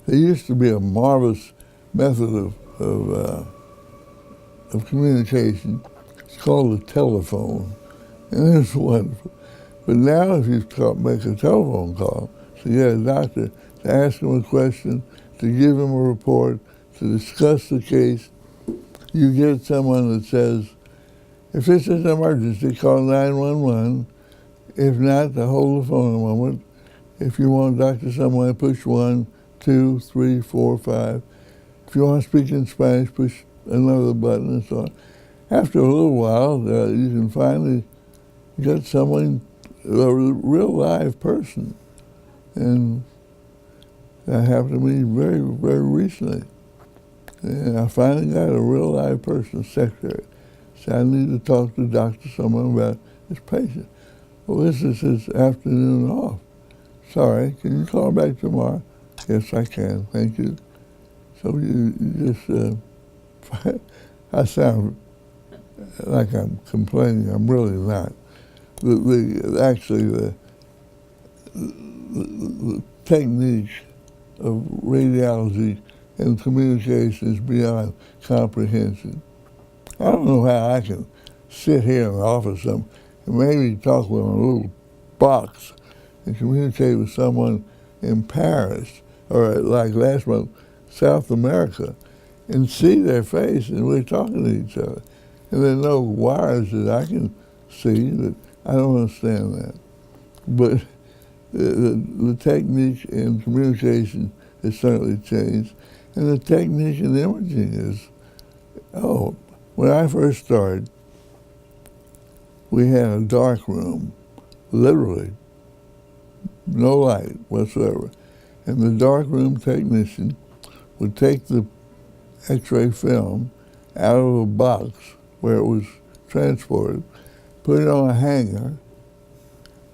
There used to be a marvelous method of communication. It's called the telephone, and it's wonderful. But now if you make a telephone call, so you get a doctor to ask him a question, to give him a report, to discuss the case, you get someone that says, if it's an emergency, call 911. If not, to hold the phone a moment. If you want Dr. Someone, push 1, 2, 3, 4, 5. If you want to speak in Spanish, push another button and so on. After a little while, you can finally get someone, a real live person. And that happened to me very, very recently. And I finally got a real live person, secretary. So I need to talk to Dr. Someone about this patient. Well, this is his afternoon off. Sorry, can you call back tomorrow? Yes, I can, thank you. So you just, I sound like I'm complaining, I'm really not. Actually, the technique of radiology and communication is beyond comprehension. I don't know how I can sit here in the office and maybe talk with a little box and communicate with someone in Paris or like last month, South America, and see their face and we're talking to each other. And there are no wires that I can see. That I don't understand that. But the technique in communication has certainly changed. And the technique in imaging is, when I first started, we had a dark room, literally, no light whatsoever. And the dark room technician would take the X-ray film out of a box where it was transported, put it on a hanger,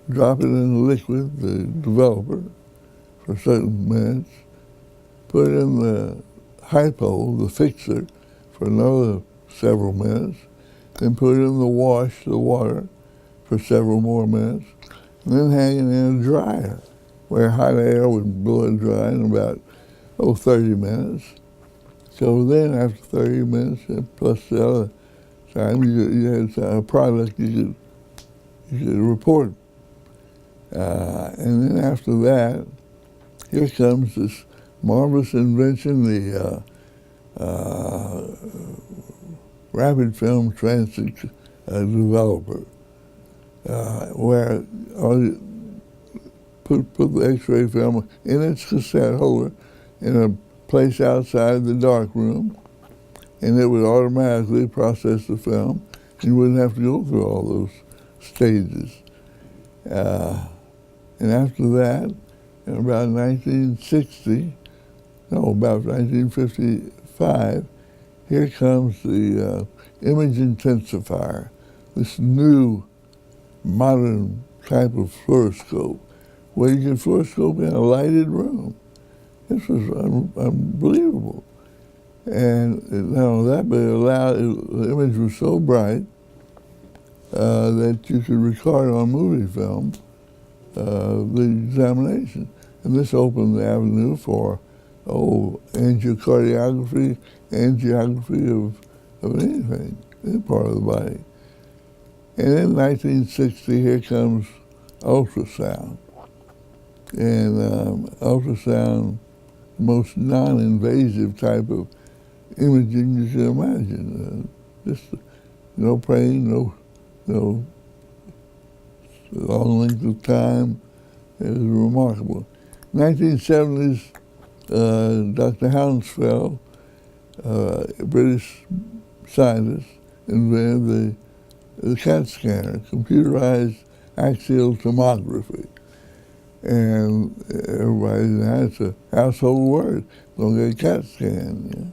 drop it in the liquid, the developer, for certain minutes, put it in the hypo, the fixer, for another several minutes, then put it in the wash, the water, for several more minutes, and then hang it in a dryer, where hot air would blow it dry in about, 30 minutes. So then after 30 minutes, plus the other time, you had a product you could report. And then after that, here comes this marvelous invention, the rapid film transit developer, where put the X-ray film in its cassette holder in a place outside the dark room, and it would automatically process the film. You wouldn't have to go through all those stages. And after that, in about 1955, here comes the image intensifier, this new modern type of fluoroscope, where you can fluoroscope in a lighted room. This was unbelievable. And not only that, but the image was so bright that you could record on movie film the examination. And this opened the avenue for, angiocardiography, angiography of anything, any part of the body. And in 1960, here comes ultrasound. And ultrasound, the most non-invasive type of imaging you can imagine. Just no pain, no long length of time. It was remarkable. 1970s, Dr. Hounsfeld, a British scientist, invented the CAT scanner, computerized axial tomography. And everybody, that's a household word, don't get a CAT scan. Yeah?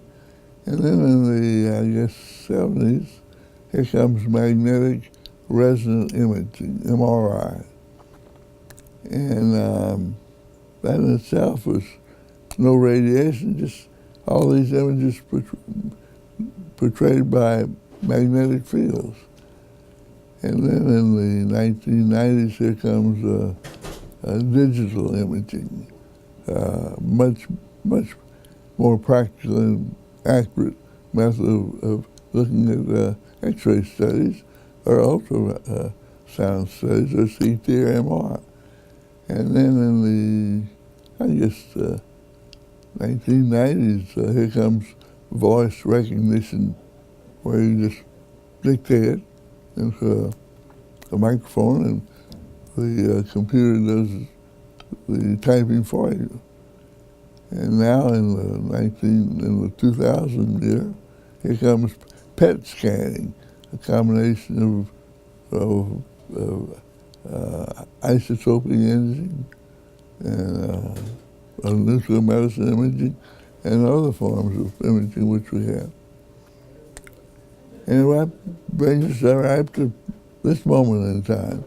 And then in the, 70s, here comes magnetic resonant imaging, MRI. And that in itself was no radiation, just all these images portrayed by magnetic fields. And then in the 1990s, here comes digital imaging, much much more practical and accurate method of looking at X-ray studies or ultrasound studies or CT or MR. And then in the, I guess, 1990s, here comes voice recognition, where you just dictate it into a microphone and the computer does the typing for you. And now in the 2000 year, here comes PET scanning, a combination of isotoping imaging and nuclear medicine imaging and other forms of imaging which we have. And that brings us right up to this moment in time.